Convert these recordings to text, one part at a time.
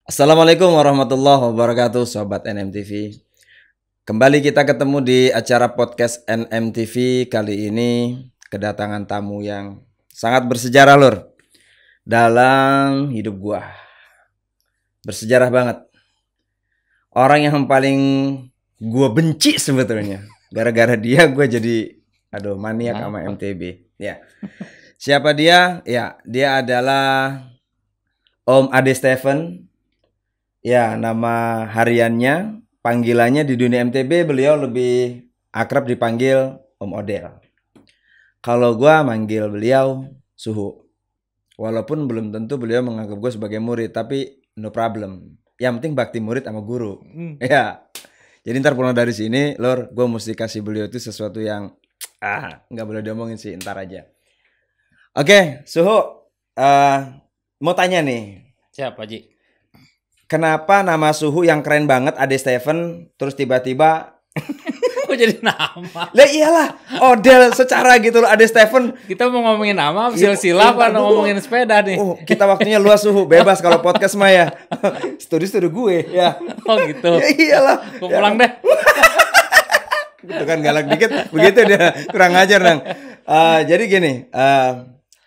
Assalamualaikum warahmatullahi wabarakatuh, Sobat NMTV. Kembali kita ketemu di acara podcast NMTV. Kali ini kedatangan tamu yang sangat bersejarah, Lur, dalam hidup gua. Bersejarah banget. Orang yang paling gua benci sebetulnya. Gara-gara dia gua jadi maniak sama MTB. Ya. Siapa dia? Ya, dia adalah Om Ade Stephen. Ya, nama hariannya, panggilannya di dunia MTB beliau lebih akrab dipanggil Om Odel. Kalau gua manggil beliau Suhu. Walaupun belum tentu beliau menganggap gue sebagai murid, tapi no problem. Yang penting bakti murid sama guru. Ya. Jadi ntar pulang dari sini, Lor, gue mesti kasih beliau itu sesuatu yang nggak boleh diomongin sih, ntar aja. Oke, Suhu, mau tanya nih. Siapa, Ji? Kenapa nama Suhu yang keren banget Ade Stephen terus tiba-tiba Kok jadi nama? lah iyalah Odel secara gitu loh Ade Stephen. Kita mau ngomongin nama silsilah apa ngomongin sepeda nih? Kita waktunya luas Suhu, bebas kalau podcast mah ya. Studi gue ya. Oh gitu. Ya iyalah. Gue pulang deh. Itu kan galak dikit begitu dia kurang ajar nang. Jadi gini,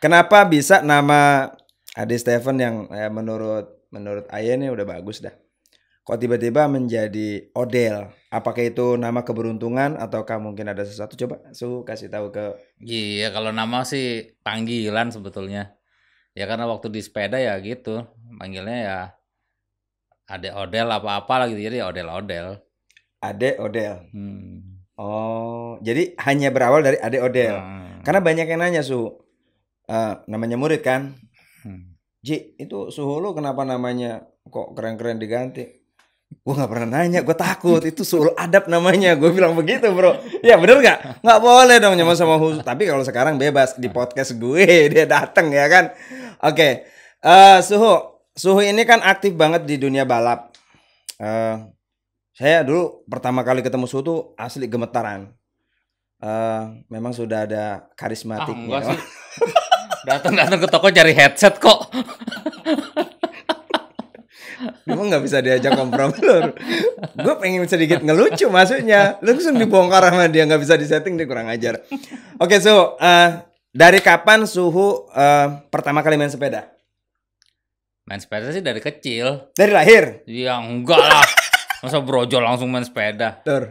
kenapa bisa nama Ade Stephen yang menurut Ayah nih udah bagus dah. Kok tiba-tiba menjadi Odel? Apakah itu nama keberuntungan ataukah mungkin ada sesuatu? Coba Suhu kasih tahu ke. Iya, kalau nama sih panggilan sebetulnya. Ya karena waktu di sepeda ya gitu, panggilnya ya Ade Odel apa-apa lah gitu. Jadi Odel-Odel. Ade Odel. Oh, jadi hanya berawal dari Ade Odel. Karena banyak yang nanya Suhu. Namanya murid kan? Ji, itu Suhu lu kenapa namanya kok keren-keren diganti? Gue gak pernah nanya, gue takut. Itu Suhu Adab namanya. Gue bilang begitu bro. Ya bener gak? Gak boleh dong nyaman sama Suhu. Tapi kalau sekarang bebas. Di podcast gue dia dateng ya kan. Oke. Suhu ini kan aktif banget di dunia balap. Saya dulu pertama kali ketemu Suhu tuh asli gemetaran. Memang sudah ada karismatiknya. Enggak sih. Datang ke toko cari headset kok. Memang nggak bisa diajak kompromi Lur. Gue pengen sedikit ngelucu maksudnya. Langsung dibongkar sama dia, nggak bisa disetting, dia kurang ajar. Oke, Suhu, dari kapan Suhu pertama kali main sepeda? Main sepeda sih dari kecil. Dari lahir? Ya enggak lah. Masa brojol langsung main sepeda. Tur.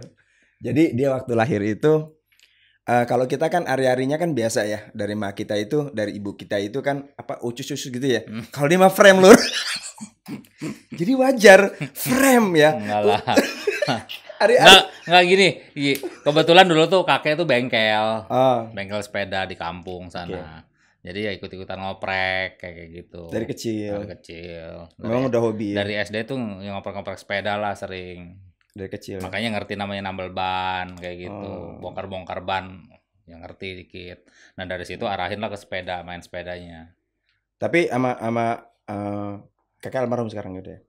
Jadi dia waktu lahir itu kalau kita kan ari-arinya kan biasa ya, dari mak kita itu, dari ibu kita itu kan apa ucus-ucus gitu ya. Kalau dia mah frame Lur. Jadi wajar frame ya. Enggak lah. Enggak gini. Kebetulan dulu tuh kakek tuh bengkel. Bengkel sepeda di kampung sana. Okay. Jadi ya ikut-ikutan ngoprek kayak gitu. Dari kecil. Memang udah hobi ya? Dari SD tuh ngoprek-ngoprek sepeda lah sering. Dari kecil. Makanya ngerti namanya nambal ban kayak gitu. Bongkar-bongkar ban yang ngerti dikit. Nah dari situ arahin lah ke sepeda, main sepedanya. Tapi sama kakek almarhum sekarang gitu ya?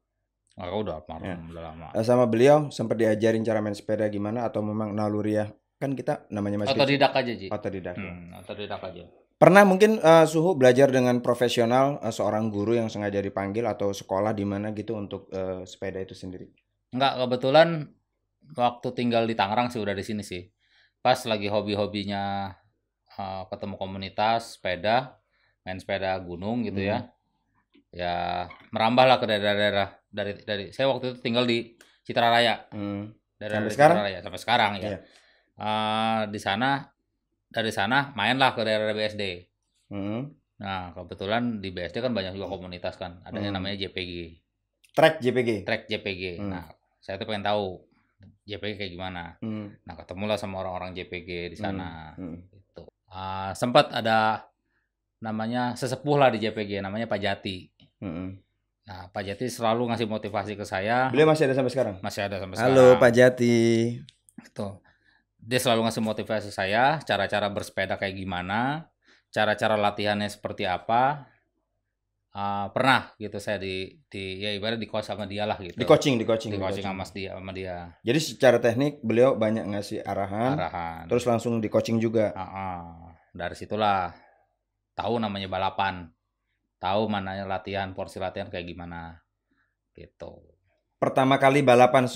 Udah almarhum, ya. Udah lama. Sama beliau sempat diajarin cara main sepeda gimana atau memang naluriah? Kan kita namanya masih otodidak aja, Ji. Otodidak. Otodidak aja. Pernah mungkin Suhu belajar dengan profesional, seorang guru yang sengaja dipanggil atau sekolah di mana gitu untuk sepeda itu sendiri? Enggak, kebetulan waktu tinggal di Tangerang sih udah di sini sih. Pas lagi hobi-hobinya ketemu komunitas sepeda, main sepeda gunung gitu ya. Ya merambah lah ke daerah-daerah dari saya waktu itu tinggal di Citra Raya. Sampai sekarang? Raya, sampai sekarang ya. Dari sana mainlah ke daerah BSD. Nah, kebetulan di BSD kan banyak juga komunitas kan. Ada yang namanya JPG. Trek JPG. Nah, saya tuh pengen tahu JPG kayak gimana. Nah, ketemulah sama orang-orang JPG di sana. Gitu. Sempat ada namanya sesepuh lah di JPG, namanya Pak Jati. Nah, Pak Jati selalu ngasih motivasi ke saya. Beliau masih ada sampai sekarang? Masih ada sampai sekarang. Halo Pak Jati. Tuh. Dia selalu ngasih motivasi saya, cara-cara bersepeda kayak gimana, cara-cara latihannya seperti apa. Pernah gitu saya ya ibarat di coach sama dia lah gitu. Di coaching sama dia. Jadi secara teknik beliau banyak ngasih arahan. Terus langsung di coaching juga. Dari situlah tahu namanya balapan. Tahu mananya latihan, porsi latihan kayak gimana. Gitu. Pertama kali balapan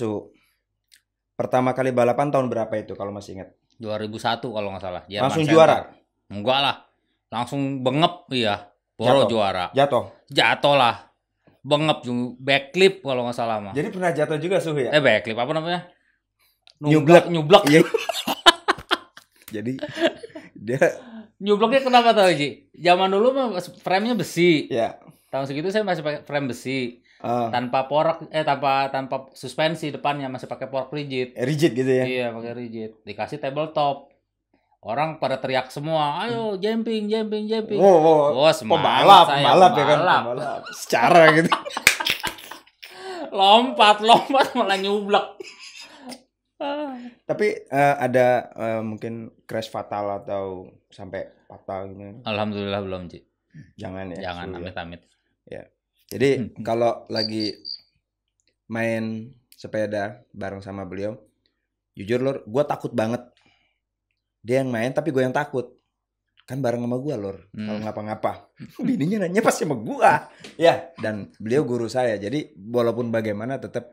tahun berapa itu kalau masih ingat? 2001 kalau nggak salah. Jerman Langsung Center. juara? Enggak lah. Langsung bengep iya. Boro juara. Jatuh lah. Bengep backflip kalau nggak salah mah. Jadi pernah jatuh juga Suhu ya? Backflip apa namanya? Nyublak. Iya. Jadi dia Nyublaknya kenapa tahu Ji? Zaman dulu mah frame-nya besi. ya. Tahun segitu saya masih pakai frame besi. Tanpa porak tanpa suspensi depannya, masih pakai fork rigid. Rigid gitu ya? Iya, pakai rigid. Dikasih tabletop. Orang pada teriak semua, ayo jumping. Oh, semangat saya balap ya kan? Balap. Secara gitu. lompat malah nyublak. Tapi ada mungkin crash fatal atau sampai fatal gitu? Alhamdulillah belum, Ci. Jangan ya. Jangan, amit-amit. Ya. Jadi kalau lagi main sepeda bareng sama beliau, jujur Lur, gue takut banget. Dia yang main tapi gue yang takut. Kan bareng sama gue Lur. Kalau ngapa-ngapa, bininya nanya pasti sama gue. Ya, dan beliau guru saya. Jadi walaupun bagaimana tetap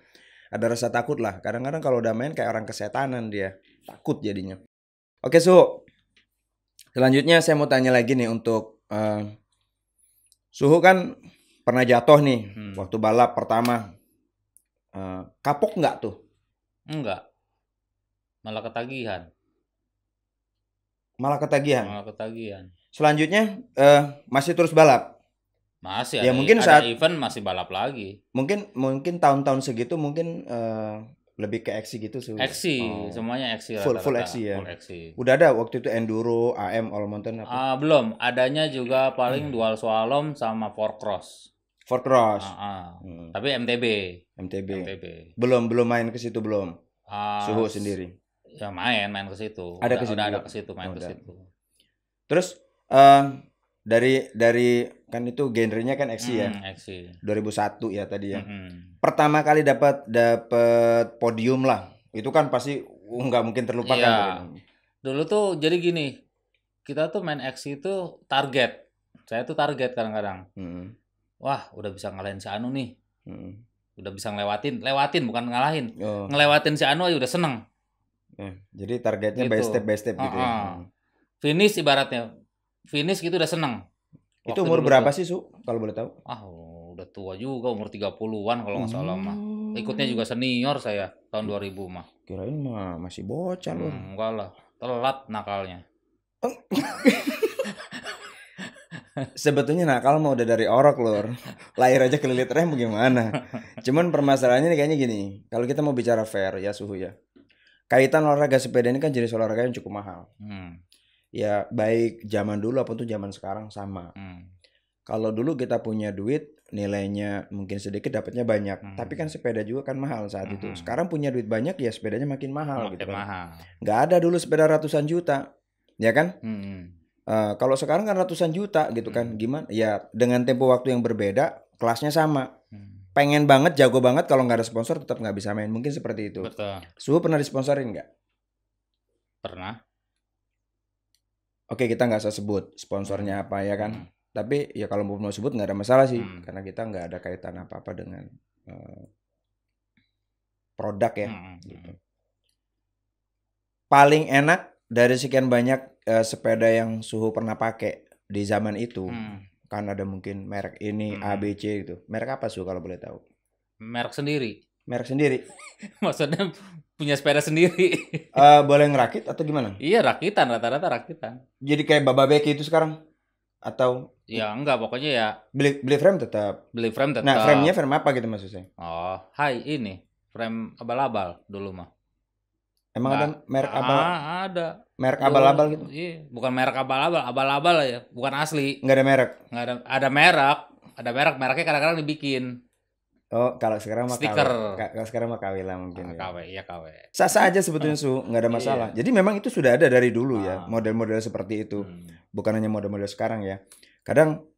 ada rasa takut lah. Kadang-kadang kalau udah main kayak orang kesetanan dia. Takut jadinya. Oke Suhu. Selanjutnya saya mau tanya lagi nih untuk Suhu kan pernah jatuh nih waktu balap pertama. Kapok nggak tuh? Enggak. Malah ketagihan. Malah ketagihan. Selanjutnya masih terus balap. Masih ya, ada, mungkin ada saat event masih balap lagi. Mungkin tahun-tahun segitu mungkin lebih ke XC gitu sih. Semuanya XC full XC ya. Full XC. Udah ada waktu itu enduro, AM, all mountain apa? Belum, adanya juga paling dual slalom sama four cross. Tapi MTB. Belum main ke situ belum. Suhu sendiri. Ya main ke situ. Ada ke situ. Terus dari kan itu genrenya kan XC ya. XC. 2001 ya tadi ya. Pertama kali dapat podium lah. Itu kan pasti nggak mungkin terlupakan. Iya. Dulu tuh jadi gini. Kita tuh main XC itu target. Saya tuh target kadang-kadang. Wah, udah bisa ngalahin si Anu nih. Udah bisa ngelewatin bukan ngalahin. Ngelewatin si Anu aja udah seneng. Jadi targetnya gitu. by step gitu ya. Finish ibaratnya. Finish gitu udah seneng. Itu umur berapa sih Su? Kalau boleh tahu? Udah tua juga, umur 30-an kalau nggak salah mah. Ikutnya juga senior saya tahun 2000 mah. Kirain mah masih bocah loh. Enggak lah, telat nakalnya. Sebetulnya nakal mah udah dari orok Lur. Lahir aja kelilit rem bagaimana. Cuman permasalahannya nih kayaknya gini. Kalau kita mau bicara fair ya Suhu ya. Kaitan olahraga sepeda ini kan jenis olahraga yang cukup mahal. Ya baik zaman dulu apapun tuh zaman sekarang sama. Kalau dulu kita punya duit nilainya mungkin sedikit dapatnya banyak. Tapi kan sepeda juga kan mahal saat itu. Sekarang punya duit banyak ya sepedanya makin mahal gitu kan. Nggak ada dulu sepeda ratusan juta. Ya kan? Kalau sekarang kan ratusan juta gitu kan. Gimana? Ya dengan tempo waktu yang berbeda kelasnya sama. Pengen banget, jago banget, kalau nggak ada sponsor tetap nggak bisa main. Mungkin seperti itu. Betul. Suhu pernah disponsorin nggak? Pernah. Oke, kita nggak usah sebut sponsornya apa ya kan. Tapi ya kalau mau sebut nggak ada masalah sih. Karena kita nggak ada kaitan apa-apa dengan produk ya. Gitu. Paling enak dari sekian banyak sepeda yang Suhu pernah pakai di zaman itu. Kan ada mungkin merek ini A, B, C gitu. Merek apa Su kalau boleh tahu? Merek sendiri. Maksudnya punya sepeda sendiri. Boleh ngerakit atau gimana? Iya, rakitan, rata-rata rakitan. Jadi kayak Bababeki itu sekarang? Atau? Ya enggak, pokoknya ya. Beli frame tetap? Beli frame tetap. Nah, frame-nya frame apa gitu maksudnya? Ini. Frame abal-abal dulu mah. Emang ada merek abal? Ada. Merek abal-abal gitu? Iya, bukan merek abal-abal ya, bukan asli. Nggak ada merek? Nggak ada merek. Ada merek, mereknya kadang-kadang dibikin. Oh, kalau sekarang mah stiker. Kalau sekarang mah KW lah mungkin. KW, iya KW. Sah-sah aja sebetulnya Su, nggak ada masalah. Jadi memang itu sudah ada dari dulu ya, model-model seperti itu. Bukan hanya model-model sekarang ya. Kadang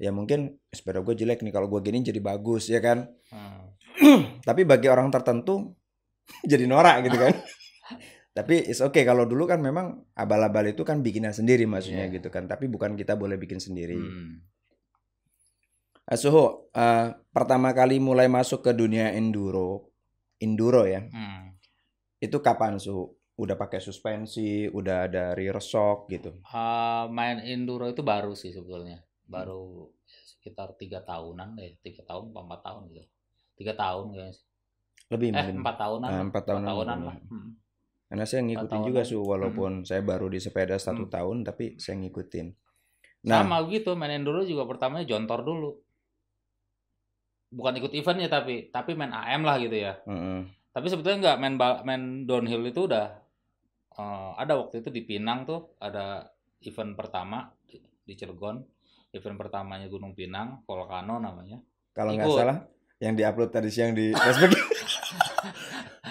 ya mungkin sepeda gue jelek nih, kalau gue gini jadi bagus ya kan. Tapi bagi orang tertentu jadi norak gitu kan. Tapi it's okay, kalau dulu kan memang abal-abal itu kan bikinan sendiri maksudnya gitu kan. Tapi bukan kita boleh bikin sendiri. Suhu, pertama kali mulai masuk ke dunia enduro ya. Itu kapan Suhu? Udah pakai suspensi, udah ada rear shock gitu. Main enduro itu baru sih sebetulnya. Baru sekitar 3 tahunan deh, 3 tahun, 4 tahun gitu. 3 tahun kayaknya. Lebih mungkin. 4 tahunan lah. 4 tahunan lah. Karena saya ngikutin juga Su, walaupun saya baru di sepeda 1 tahun, tapi saya ngikutin. Nah, sama gitu, main enduro juga pertamanya jontor dulu. Bukan ikut eventnya tapi main AM lah gitu ya. Tapi sebetulnya nggak main downhill itu udah ada waktu itu di Pinang tuh ada event pertama di Cilegon. Event pertamanya Gunung Pinang, Volcano namanya. Kalau nggak salah, yang diupload tadi siang di Facebook.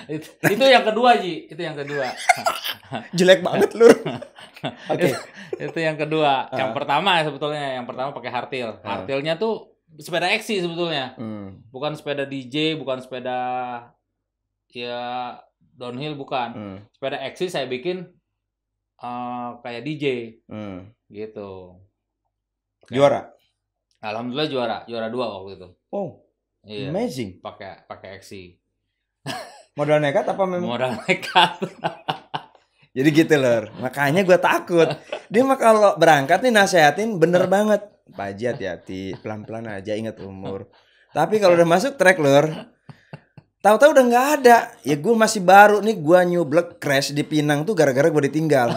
itu yang kedua Ji, itu yang kedua. Jelek banget Lur. Oke. Itu yang kedua. Yang pertama sebetulnya, yang pertama pakai hardtail. Hardtailnya tuh sepeda XC sebetulnya. Bukan sepeda DJ, bukan sepeda ya downhill, bukan. Sepeda XC saya bikin kayak DJ. Gitu. Juara. Alhamdulillah juara 2 waktu itu. Oh. Iya. Amazing. Pakai XC. Modal nekat apa memang? Modal nekat. Jadi gitu Lur. Makanya gue takut. Dia mah kalau berangkat nih nasehatin bener banget. Pak Haji hati-hati, pelan-pelan aja, ingat umur. Tapi kalau udah masuk track Lur, tahu-tahu udah nggak ada. Ya gue masih baru nih, gue nyublek crash di Pinang tuh gara-gara gue ditinggal.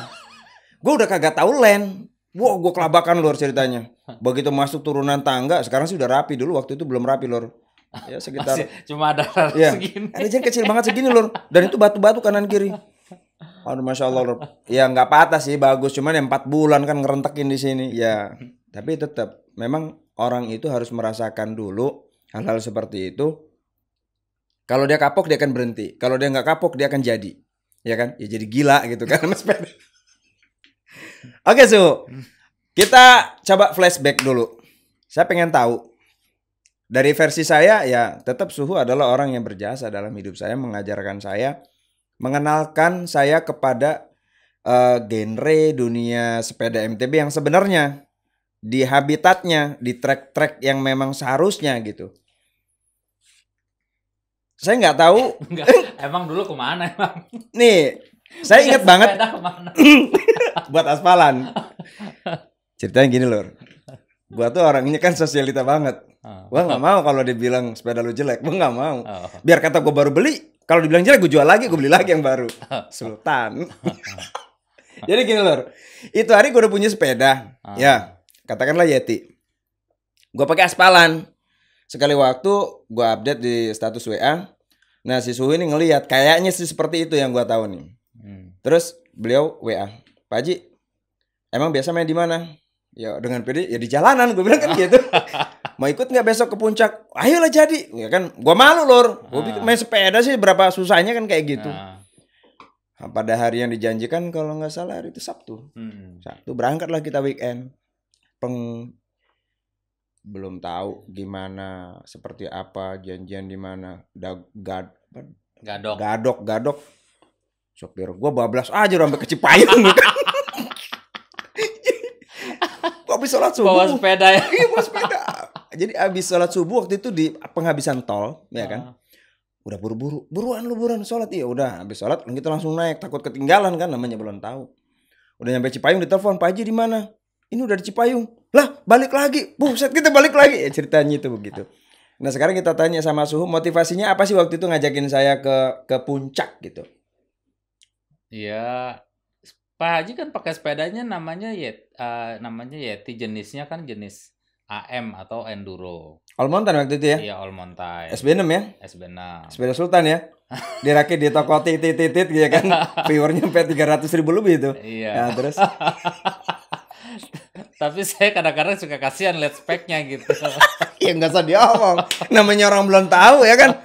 Gue udah kagak tahu lane. Wow, gue kelabakan Lur ceritanya. Begitu masuk turunan tangga, sekarang sih udah rapi, dulu waktu itu belum rapi Lur. Ya sekitar masih, cuma ada segini. Ada jalan kecil banget segini Lur. Dan itu batu-batu kanan kiri. Aduh Masya Allah Lur. Ya nggak patah sih, bagus. Cuman yang 4 bulan kan ngerentekin di sini. Ya, tapi tetap memang orang itu harus merasakan dulu hal-hal seperti itu. Kalau dia kapok dia akan berhenti. Kalau dia nggak kapok dia akan jadi. Ya kan? Ya jadi gila gitu kan Mas sepeda. Oke Su, kita coba flashback dulu. Saya pengen tahu. Dari versi saya ya tetap Suhu adalah orang yang berjasa dalam hidup saya, mengajarkan saya, mengenalkan saya kepada genre dunia sepeda MTB yang sebenarnya di habitatnya, di trek-trek yang memang seharusnya gitu. Saya nggak tahu. Emang dulu kemana emang? Nih, saya ingat banget. Buat aspalan. Ceritanya gini Lur. Gua tuh orangnya kan sosialita banget. Gua nggak mau kalau dibilang sepeda lu jelek, gua nggak mau. Biar kata gua baru beli, kalau dibilang jelek gua jual lagi, gua beli lagi yang baru. Sultan. Jadi gini Lur, itu hari gua udah punya sepeda, ya katakanlah Yeti. Gua pakai aspalan. Sekali waktu gua update di status WA. Nah si Suhu ini ngelihat, kayaknya sih seperti itu yang gua tahu nih. Terus beliau WA, Pak Haji, emang biasa main di mana? Ya dengan PD ya di jalanan, gue bilang kan gitu. Mau ikut nggak besok ke puncak? Ayolah jadi. Ya kan, gue malu Lur. Gue pikir main sepeda sih berapa susahnya kan kayak gitu. Nah, pada hari yang dijanjikan kalau nggak salah hari itu Sabtu. Sabtu berangkatlah kita weekend. Belum tahu gimana, seperti apa, janjian di mana. Gadok. Sopir gue bablas aja sampai ke Cipayung. Habis sholat subuh bawa sepeda ya. Iya bawa sepeda. Jadi habis sholat subuh waktu itu di penghabisan tol, ya kan. Udah buru-buru, buruan sholat. Iya udah habis sholat kita langsung naik, takut ketinggalan kan, namanya belum tahu. Udah nyampe Cipayung ditelepon, Pak Haji di mana? Ini udah di Cipayung. Lah balik lagi. Buset kita balik lagi. Ya, ceritanya itu begitu. Nah sekarang kita tanya sama Suhu, motivasinya apa sih waktu itu ngajakin saya ke puncak gitu? Iya. Pak Haji kan pakai sepedanya namanya Yeti, jenisnya kan jenis AM atau enduro. All Mountain waktu itu ya? Iya, All Mountain. SB6 ya? SB6. Sepeda Sultan ya? Dirakit di toko titit gitu kan. Viewernya sampai 300.000 lebih itu. Iya. Nah, terus tapi saya kadang-kadang suka kasihan lihat speknya gitu. Ya nggak usah diomong. Namanya orang belum tahu ya kan.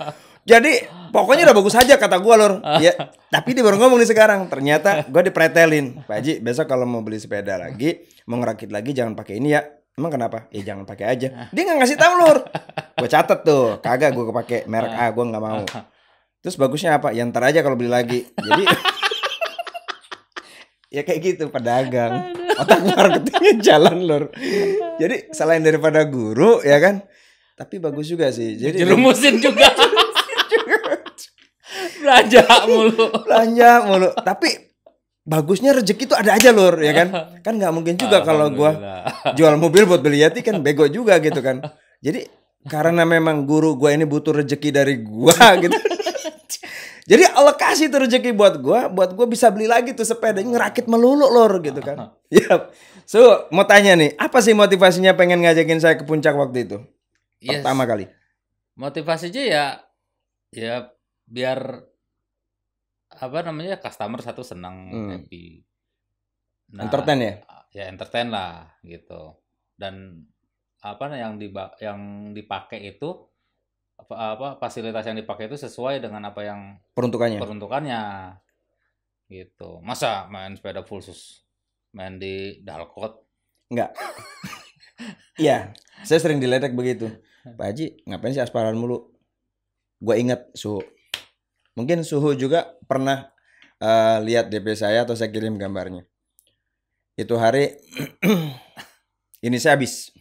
Jadi pokoknya udah bagus aja kata gue Lur. Ya, tapi dia baru ngomong nih sekarang. Ternyata gue dipretelin. Pak Haji besok kalau mau beli sepeda lagi, mau ngerakit lagi jangan pakai ini ya. Emang kenapa? Ya jangan pakai aja. Dia nggak ngasih tahu Lur. Gue catet tuh. Kagak gue kepake merek A, gue nggak mau. Terus bagusnya apa? Ya ntar aja kalau beli lagi. Jadi ya kayak gitu pedagang. Otak marketingnya jalan Lur. Jadi selain daripada guru ya kan, Tapi bagus juga sih. Jadi Jerumusin juga. Belanja mulu. belanja mulu. Tapi bagusnya rezeki itu ada aja lur, ya kan? Kan nggak mungkin juga kalau gua Alhamdulillah. jual mobil buat beli Yati kan bego juga gitu kan. Jadi karena memang guru gua ini butuh rezeki dari gua gitu. Jadi Allah kasih tuh rezeki buat gua bisa beli lagi tuh sepeda ngerakit melulu lor gitu kan. Ya. So, mau tanya nih, apa sih motivasinya pengen ngajakin saya ke puncak waktu itu? Yes. Pertama kali. Motivasinya ya biar apa namanya customer satu senang, happy. Nah, Entertain ya? Ya entertain lah gitu. Dan apa yang dipakai itu apa fasilitas yang dipakai itu sesuai dengan apa yang peruntukannya gitu. Masa main sepeda full main di Dalkot? Enggak. Iya, saya sering diledek begitu. Pak Haji, ngapain sih aspalan mulu? Gua ingat Suhu. Mungkin Suhu juga pernah lihat DP saya atau saya kirim gambarnya. Itu hari ini saya habis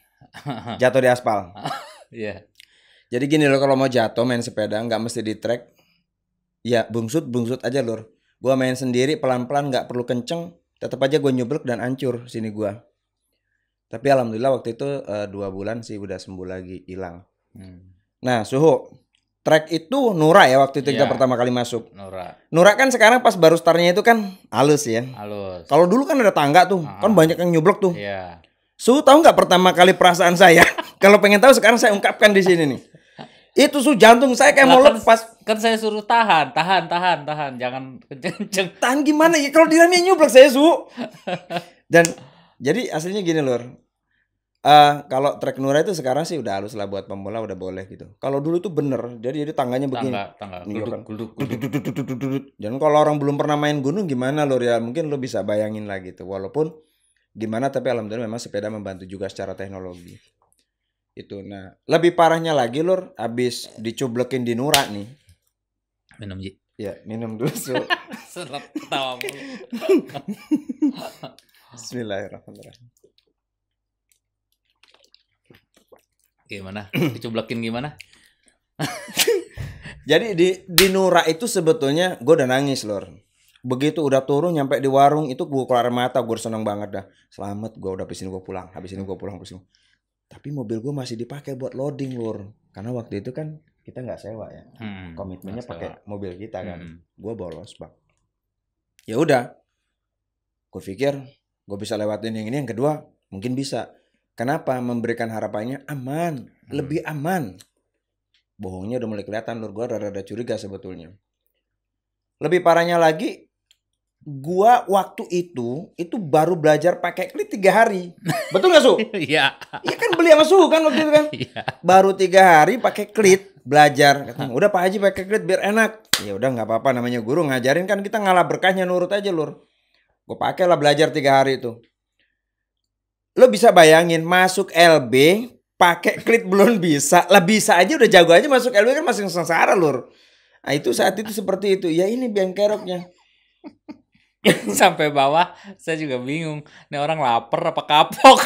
jatuh di aspal. Iya. Jadi gini loh, kalau mau jatuh main sepeda nggak mesti di track. Ya bungsut aja lur. Gua main sendiri pelan-pelan, nggak perlu kenceng. Tetap aja gue nyublek dan hancur sini gua. Tapi alhamdulillah waktu itu 2 bulan sih udah sembuh lagi, hilang. Nah Suhu, track itu Nura ya waktu itu kita pertama kali masuk. Nura kan sekarang pas baru startnya itu kan halus ya. Halus. Kalau dulu kan ada tangga tuh, kan banyak yang nyublek tuh. Iya. Suhu tahu nggak pertama kali perasaan saya? Kalau pengen tahu sekarang saya ungkapkan di sini nih. Itu jantung saya kayak mau lepas. Kan saya suruh tahan, jangan kenceng-kenceng. Tahan gimana ya kalau dirani nyublek saya Suhu. Dan jadi aslinya gini lur. Kalau trek Nura itu sekarang sih udah halus lah, buat pemula udah boleh gitu. Kalau dulu tuh bener, jadi tangganya begini. Tangga. Guduk. Dan kalau orang belum pernah main gunung gimana lur ya, mungkin lo bisa bayangin lah gitu. Walaupun gimana tapi alhamdulillah memang sepeda membantu juga secara teknologi. Itu. Nah, lebih parahnya lagi lur, abis dicublekin di Nura nih. Minum Ji. Ya, minum dulu Su. Serap ketawa mulu. Bismillahirrahmanirrahim. Gimana? Dicublekin gimana? Jadi di Nura itu sebetulnya gue udah nangis lor. Begitu udah turun nyampe di warung itu gue keluar mata, gue seneng banget dah. Selamat, gue udah habis ini gue pulang. Tapi mobil gue masih dipakai buat loading lor. Karena waktu itu kan kita nggak sewa ya. Komitmennya pakai mobil kita kan. Gue bolos bang. Ya udah. Gue pikir gue bisa lewatin yang ini, yang kedua mungkin bisa. Kenapa? Memberikan harapannya aman, lebih aman. Bohongnya udah mulai kelihatan lur, gue rada curiga sebetulnya. Lebih parahnya lagi, gua waktu itu baru belajar pakai klit 3 hari. Betul gak Su? Iya. Iya kan beli sama Su kan waktu itu kan. Baru 3 hari pakai klit belajar. Kata, udah Pak Haji pakai klit biar enak. Ya udah nggak apa-apa, namanya guru ngajarin kan, kita ngalah berkahnya, nurut aja lur. Gue pakai lah belajar 3 hari itu. Lo bisa bayangin masuk LB pakai klit belum bisa, lah bisa aja udah jago aja masuk LB kan masih sengsara lur. Nah itu saat itu seperti itu. Ya ini biang keroknya. Sampai bawah saya juga bingung. Ini orang lapar apa kapok?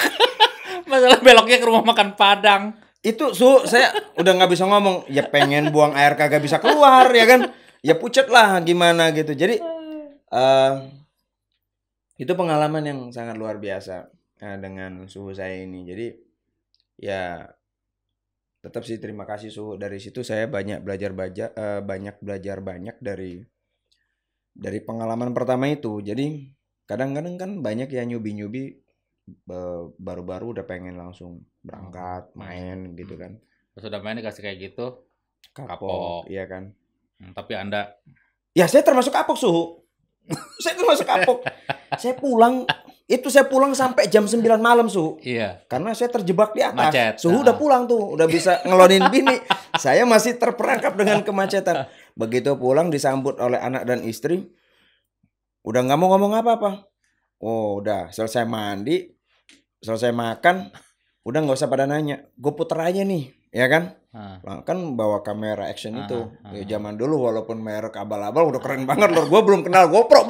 Masalah beloknya ke rumah makan Padang. Itu saya udah nggak bisa ngomong. Ya pengen buang air kagak bisa keluar ya kan. Ya pucet lah gimana gitu. Jadi itu pengalaman yang sangat luar biasa dengan Suhu saya ini. Jadi ya tetap sih terima kasih Suhu. Dari situ saya banyak belajar banyak dari pengalaman pertama itu. Jadi kadang-kadang kan banyak ya nyubi baru-baru udah pengen langsung berangkat main gitu kan. Sudah main dikasih kayak gitu kapok. Iya kan. Tapi Anda ya saya termasuk kapok Suhu. Saya termasuk kapok. Saya pulang sampai jam 9 malam Suhu. Iya. Karena saya terjebak di atas. Macet. Suhu udah pulang tuh, udah bisa ngelonin bini. Saya masih terperangkap dengan kemacetan. Begitu pulang disambut oleh anak dan istri, udah nggak mau ngomong apa-apa. Oh udah selesai mandi, selesai makan, udah nggak usah pada nanya. Gue puter aja nih, ya kan? Kan bawa kamera action itu. Ya, zaman dulu walaupun merek abal-abal udah keren banget loh. Gue belum kenal GoPro,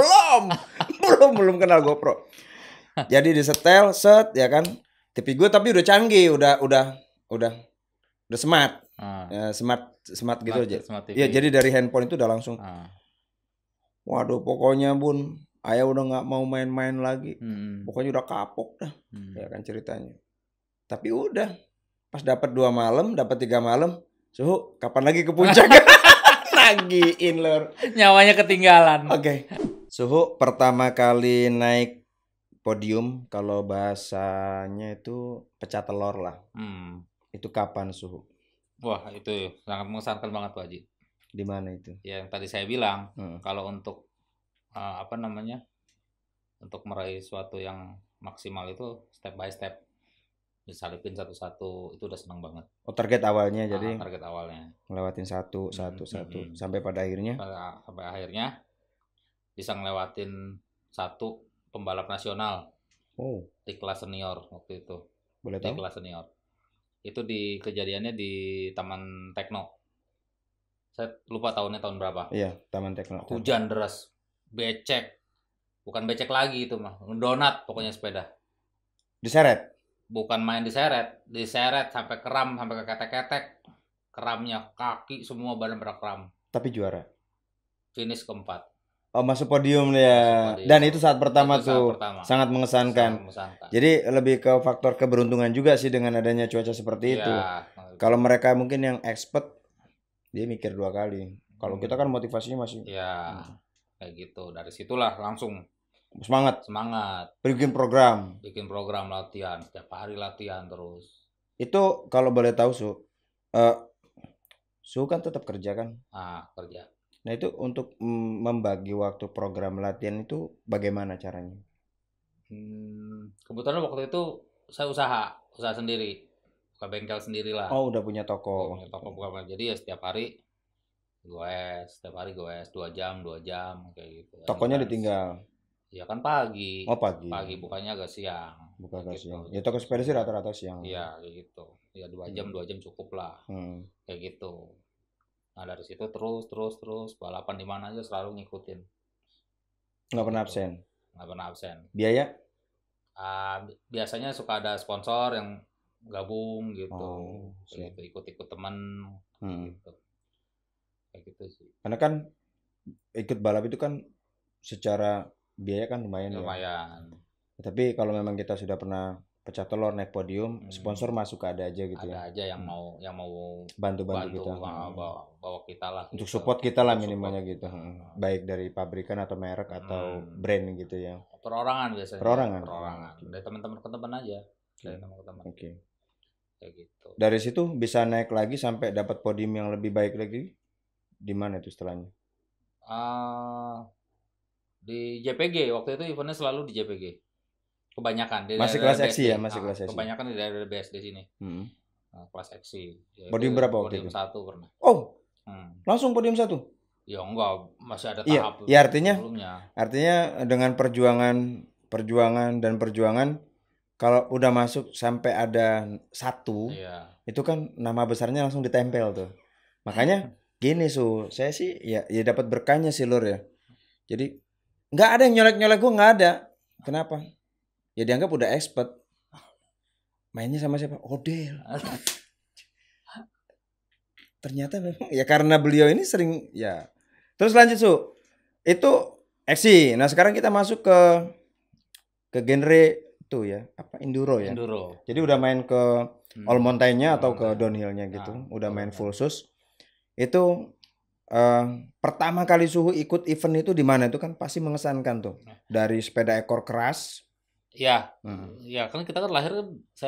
belum kenal GoPro. Jadi disetel, set, ya kan? TV gue tapi udah canggih, udah udah smart. Ah, Smart gitu aja. Smart TV. Iya, jadi dari handphone itu udah langsung. Ah. Waduh, pokoknya Bun, ayah udah nggak mau main-main lagi. Hmm. Pokoknya udah kapok dah, Hmm. ya kan ceritanya. Tapi udah, pas dapat 2 malam, dapat 3 malam, Suhu kapan lagi ke puncak? Nagiin lor. Nyawanya ketinggalan. Oke. Suhu pertama kali naik podium, kalau bahasanya itu pecah telur lah. Hmm. Itu kapan Suhu? Wah, itu sangat mengesankan banget Pak Haji. Di mana itu? Ya, yang tadi saya bilang, Hmm. kalau untuk apa namanya, untuk meraih suatu yang maksimal itu step by step, disalipin satu-satu, itu udah senang banget. Oh, target awalnya jadi Target awalnya. ngelewatin satu sampai pada akhirnya. Sampai akhirnya bisa ngelewatin satu pembalap nasional Oh, di kelas senior waktu itu. boleh Di tahu? kelas senior. Itu kejadiannya di Taman Tekno. Saya lupa tahunnya tahun berapa. Iya, Taman Tekno. Hujan deras, becek. Bukan becek lagi itu mah, ngedonat pokoknya sepeda. Diseret. Bukan main diseret sampai kram, sampai keketek-ketek. Keramnya, kaki semua badan pada kram. Tapi juara. Finish keempat. Oh, masuk podium ya. podium. Dan itu saat pertama Itu saat tuh pertama. sangat mengesankan. Sangat mengesankan. Jadi lebih ke faktor keberuntungan juga sih dengan adanya cuaca seperti itu. Kalau mereka mungkin yang expert, dia mikir 2 kali. Kalau kita kan motivasinya masih ya kayak gitu. Dari situlah langsung semangat. Bikin program latihan, setiap hari latihan terus. Itu kalau boleh tahu Su kan tetap kerja kan? Kerja. Nah itu untuk membagi waktu program latihan itu bagaimana caranya? Kebetulan waktu itu saya usaha sendiri, buka bengkel sendiri lah. Oh, udah punya toko. Buka. Jadi ya setiap hari goes 2 jam kayak gitu. Tokonya ditinggal. Ya kan pagi. Oh, pagi. Pagi bukanya agak siang. Buka agak siang. Ya toko sepeda sih rata-rata siang. Iya, kayak gitu. Ya 2 jam cukup lah. Kayak gitu. Nah, dari situ terus balapan di mana aja selalu ngikutin. Nggak pernah Gitu. absen. Nggak pernah absen. Biaya? Biasanya suka ada sponsor yang gabung gitu. Oh, gitu, ikut-ikut teman gitu. Kayak gitu sih. Karena kan ikut balap itu kan secara biaya kan lumayan. Tapi kalau memang kita sudah pernah pecah telur naik podium, sponsor masuk ada aja gitu. Ada aja yang mau bantu kita. Bawa kita lah. Untuk support kita lah minimalnya gitu. Baik dari pabrikan atau merek atau brand gitu ya. Perorangan biasanya. Perorangan. Dari teman-teman ke teman aja. Dari teman-teman. Oke. Kayak gitu. Dari situ bisa naik lagi sampai dapat podium yang lebih baik lagi. Di mana itu setelahnya? Di JPG waktu itu eventnya selalu di JPG. Kebanyakan di masih kelas seksi ya, masih kelas seksi. Kebanyakan di daerah BSD sini. Kelas seksi. Podium berapa waktu itu? Podium 1 pernah. Oh. Langsung podium 1? Ya enggak, masih ada tahap. Iya, artinya dengan perjuangan kalau udah masuk sampai ada 1, itu kan nama besarnya langsung ditempel tuh. Makanya gini saya sih ya dapat berkahnya sih Lur ya. Jadi nggak ada yang nyolek-nyolek gue, nggak ada. Kenapa? Ya dianggap udah expert. Mainnya sama siapa? Odel. Ternyata memang ya karena beliau ini sering ya. Terus lanjut itu XC. Nah sekarang kita masuk ke genre itu ya, apa enduro ya. Jadi udah main ke all mountain-nya atau ke downhill-nya gitu. Udah main full sus. Itu pertama kali Suhu ikut event itu di mana? Itu kan pasti mengesankan tuh. Dari sepeda ekor keras. Ya, ya kan saya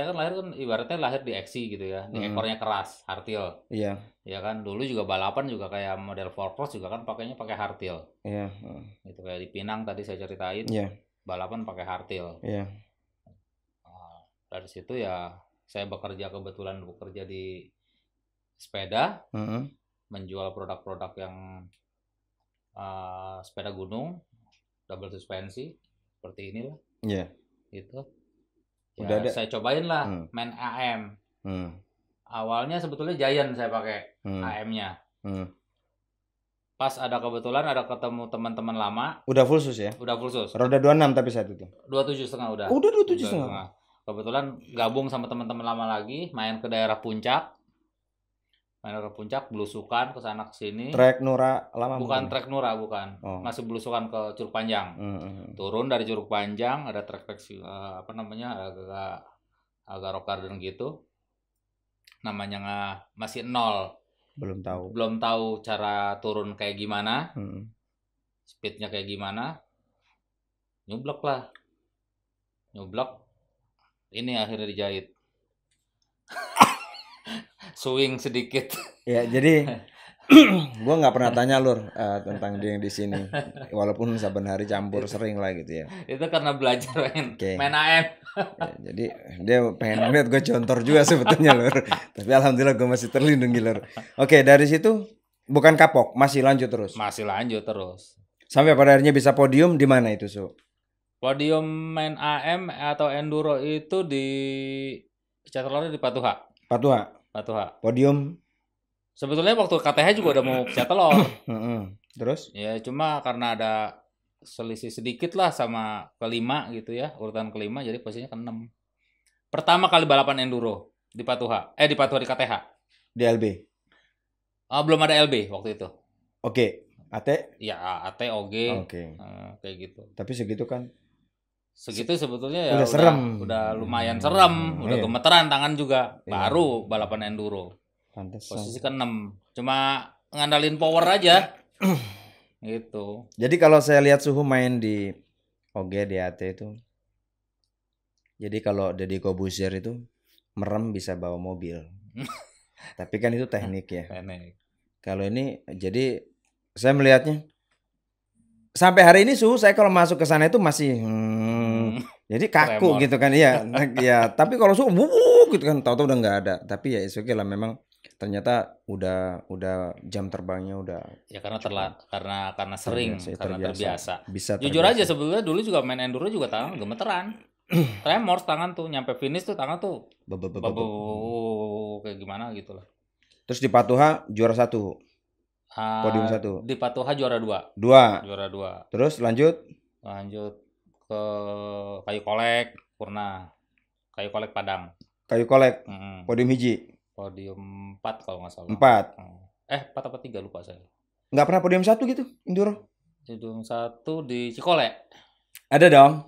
kan lahir kan ibaratnya lahir di XC gitu ya, di ekornya keras, hardtail. Iya. Ya kan dulu juga balapan juga kayak model 4Cross juga kan pakainya pakai hardtail. Iya. Itu kayak di Pinang tadi saya ceritain. Iya. Balapan pakai hardtail. Iya. Dari situ ya saya kebetulan bekerja di sepeda, menjual produk-produk yang sepeda gunung, double suspensi seperti inilah. Iya. Gitu. Udah ada. Saya cobain lah main AM. Awalnya sebetulnya Giant saya pakai AM-nya. Pas kebetulan ada ketemu teman-teman lama. Udah full sus ya? Udah full sus. Roda 26 tapi saat itu. 27,5 udah. Udah 27,5. Kebetulan gabung sama teman-teman lama lagi, main ke daerah puncak. main ke puncak, belusukan ke sana ke sini. Trek Nura lama Bukan Trek Nura, bukan. Oh. Masih belusukan ke Curug Panjang. Turun dari Curug Panjang, ada trek apa namanya, agak rock garden gitu. Namanya masih nol. Belum tahu. Belum tahu cara turun kayak gimana. Speednya kayak gimana. Nyoblok lah. Nyoblok. Ini akhirnya dijahit. Swing sedikit. Ya, jadi gue nggak pernah tanya Lur tentang dia yang di sini, walaupun saben hari campur sering lah gitu ya. Itu karena belajar main AM. Ya, jadi dia pengen lihat gue contor juga sebetulnya Lur. Tapi alhamdulillah gue masih terlindungi Lur. Oke, dari situ bukan kapok, masih lanjut terus. Masih lanjut terus. Sampai pada akhirnya bisa podium di mana itu, Su? Podium main AM atau enduro itu di Catalor di Patuha. Patuha. Podium. Sebetulnya waktu KTH juga udah mau ke Catalor. Terus? Ya cuma karena ada selisih sedikit lah sama kelima gitu ya, urutan kelima, jadi posisinya ke-6. Pertama kali balapan enduro di Patuha. Di Patuha di KTH. Di LB. Belum ada LB waktu itu. Oke. AT? Ya AT, OG. Oke. Kayak gitu. Tapi segitu kan? Segitu sebetulnya ya udah serem. Udah lumayan serem, udah gemeteran tangan juga. Baru balapan enduro. Pantes. Posisi ke-6. Cuma ngandalin power aja. Gitu. Jadi kalau saya lihat Suhu main di OG di AT itu. Jadi kalau Deddy Corbuzier itu merem bisa bawa mobil. Tapi kan itu teknik ya. Teknik. Kalau ini jadi saya melihatnya sampai hari ini Suhu saya kalau masuk ke sana itu masih jadi kaku Tremor. gitu kan ya. Ya, tapi kalau Suhu gitu kan tahu-tahu udah nggak ada. Tapi ya oke lah, memang ternyata udah jam terbangnya udah ya karena sering terbiasa. Bisa jujur aja sebetulnya dulu juga main enduro juga tangan gemeteran. Tremor tangan tuh nyampe finish tuh tangan tuh kayak gimana gitu lah. Terus di Patuha juara 1. Podium 1. Di Patuha juara 2. Juara 2. Terus lanjut ke Kayu Kolek Purna. Kayu Kolek Padang. Kayu Kolek. Podium hiji. Podium 4 kalau nggak salah. 4. 4 apa 3 lupa saya. Nggak pernah podium 1 gitu enduro? Podium 1 di Cikole. Ada dong.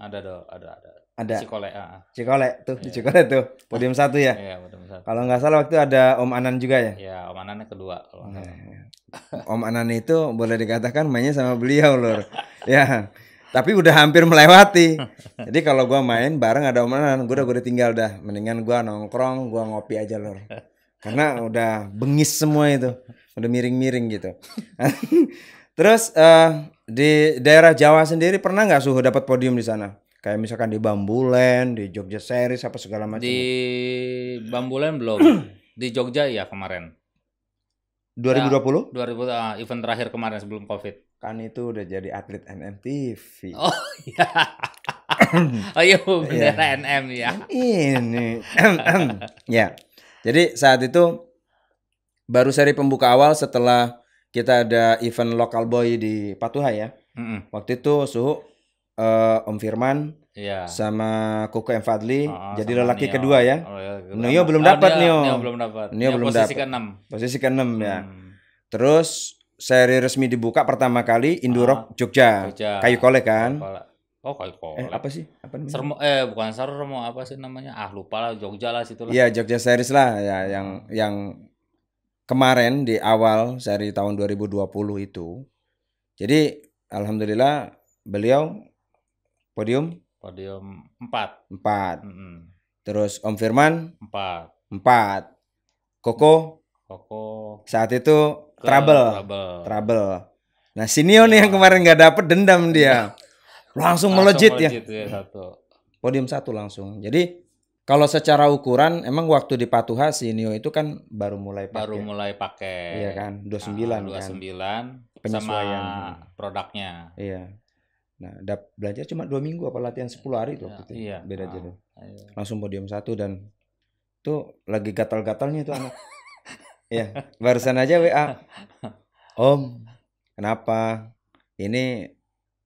Ada. Cikole tuh, di Cikole tuh. Podium 1 ya? Iya, podium 1. Kalau nggak salah waktu ada Om Anan juga ya? Iya, Om Anannya kedua kalau nggak salah. Om Anan itu boleh dikatakan mainnya sama beliau Lur. Ya. Tapi udah hampir melewati. Jadi kalau gua main bareng ada Om Anan, gua udah tinggal dah. Mendingan gua nongkrong, gua ngopi aja Lur. Karena udah bengis semua itu. Udah miring-miring gitu. Terus di daerah Jawa sendiri pernah nggak Suhu dapat podium di sana? Kayak misalkan di Bambulen, di Jogja Series apa segala macam. Di Bambulen belum. Di Jogja ya kemarin. 2020? 2000 event terakhir kemarin sebelum Covid. Kan itu udah jadi atlet NMTV. Oh iya. Oh iya bendera NM ya. Ini. Ya. Jadi saat itu baru seri pembuka awal setelah kita ada event local boy di Patuha ya. Waktu itu Suhu Om Firman sama Koko M Fadli jadi lelaki kedua ya. Nio belum dapat Nio belum dapat. Posisi ke-6 ya. Terus seri resmi dibuka pertama kali Indurok Jogja. Kayu Kolek kan? Oh, Kayu Kolek. Apa sih? Apa namanya? Sermo bukan Sermo, apa sih namanya? Lupa lah, Jogja lah situ lah. Iya, Jogja Series lah ya yang kemarin di awal seri tahun 2020 itu. Jadi alhamdulillah beliau podium 4. Terus Om Firman 4. Koko saat itu trouble. Nah, Sinio nih yang kemarin nggak dapet, dendam dia. Langsung melejit ya. Podium 1 langsung. Jadi kalau secara ukuran emang waktu di Patuha Sinio itu kan baru mulai pakai. Iya kan? 29 kan. Penyesuaian sama produknya. Iya. Nah, belajar cuma 2 minggu apa latihan 10 hari itu waktu itu. Iya. Beda aja tuh. Langsung podium 1 dan tuh lagi gatal-gatalnya tuh anak. Ya, barusan aja WA. Om, kenapa? Ini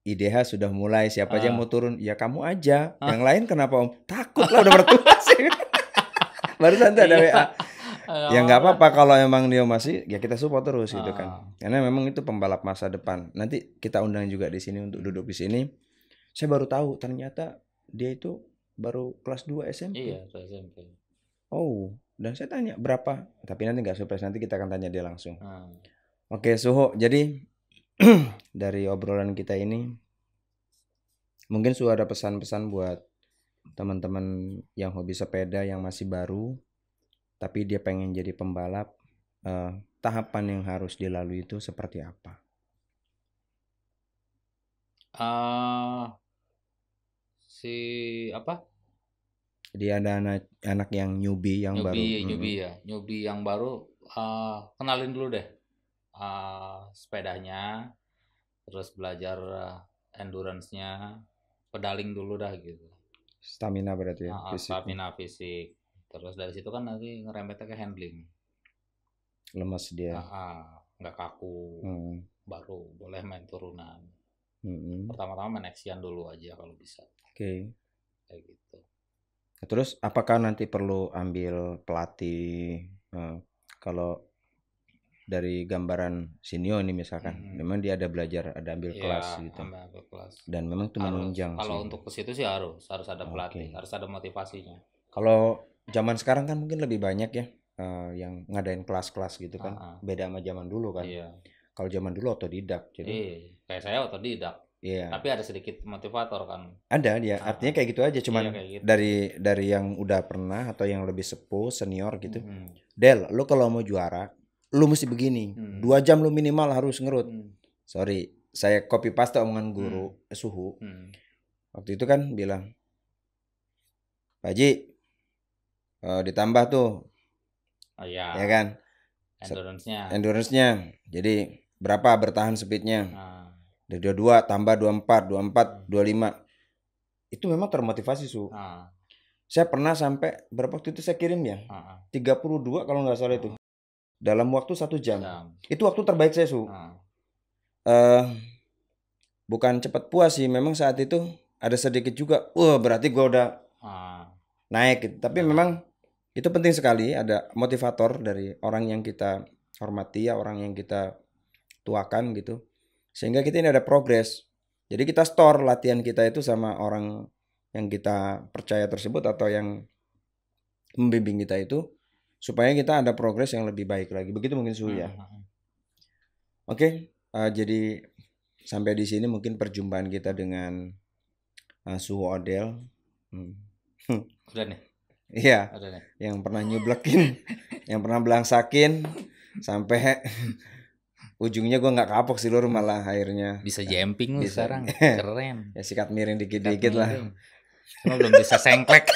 IDH sudah mulai, siapa aja mau turun? Ya kamu aja. Yang lain kenapa Om? Takut lah udah bertua sih. Barusan tuh ada WA. Ya nggak apa-apa kalau emang dia masih, ya kita support terus gitu Ah. kan. Karena memang itu pembalap masa depan. Nanti kita undang juga di sini untuk duduk di sini. Saya baru tahu ternyata dia itu baru kelas 2 SMP. Iya, udah SMP. Oh, dan saya tanya berapa? Tapi nanti nggak surprise, nanti kita akan tanya dia langsung. Ah. Oke, Suho. Jadi dari obrolan kita ini mungkin sudah ada pesan-pesan buat teman-teman yang hobi sepeda yang masih baru tapi dia pengen jadi pembalap, tahapan yang harus dilalui itu seperti apa? Si apa? Jadi ada anak yang newbie yang baru. Newbie yang baru, kenalin dulu deh sepedanya, terus belajar endurance-nya, pedaling dulu dah gitu. Stamina berarti ya, Stamina fisik. Terus dari situ kan nanti ngerembetnya ke handling. Lemas dia. Nggak kaku. Baru boleh main turunan. Pertama-tama main action dulu aja kalau bisa. Oke. Kayak gitu. Terus apakah nanti perlu ambil pelatih? Kalau dari gambaran Sinio ini misalkan, memang dia ada belajar, ada ambil kelas gitu. Ambil kelas. Dan memang itu menunjang. Kalau untuk ke situ sih harus ada pelatih, harus ada motivasinya. Kalau zaman sekarang kan mungkin lebih banyak ya yang ngadain kelas-kelas gitu kan. Beda sama zaman dulu kan. Iya. Kalau zaman dulu otodidak. Jadi kayak saya otodidak. Iya. Tapi ada sedikit motivator kan. Ada dia, artinya kayak gitu aja, cuman gitu. dari yang udah pernah atau yang lebih sepuh, senior gitu. Del, lu kalau mau juara, lu mesti begini. 2 jam lu minimal harus ngerut. Sorry, saya copy paste omongan guru Suhu. Waktu itu kan bilang, Pak Haji, ditambah tuh. Ya kan? Endurance-nya. Jadi berapa bertahan speednya? Dari 22 tambah 24, 24, 25. Itu memang termotivasi, Su. Saya pernah sampai berapa waktu itu saya kirim ya? 32 kalau nggak salah itu. Dalam waktu 1 jam. Itu waktu terbaik saya, Su. Bukan cepat puas sih, memang saat itu ada sedikit juga. Berarti gua udah naik gitu. Tapi memang itu penting sekali ada motivator dari orang yang kita hormati ya, orang yang kita tuakan gitu. Sehingga kita ini ada progres. Jadi kita store latihan kita itu sama orang yang kita percaya tersebut atau yang membimbing kita itu supaya kita ada progres yang lebih baik lagi. Begitu mungkin Su ya. Oke, jadi sampai di sini mungkin perjumpaan kita dengan Suhu Odell. Udah nih. Iya. Yang pernah nyublekin, yang pernah belangsakin sampai ujungnya gue nggak kapok sih Lur, malah akhirnya bisa jumping lu sekarang. Keren. Ya sikat miring dikit-dikit lah. Cuma belum bisa sengklek.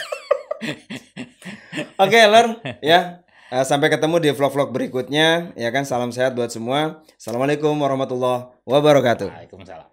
Oke Lur, ya. Sampai ketemu di vlog-vlog berikutnya. Ya kan, salam sehat buat semua. Assalamualaikum warahmatullahi wabarakatuh. Waalaikumsalam.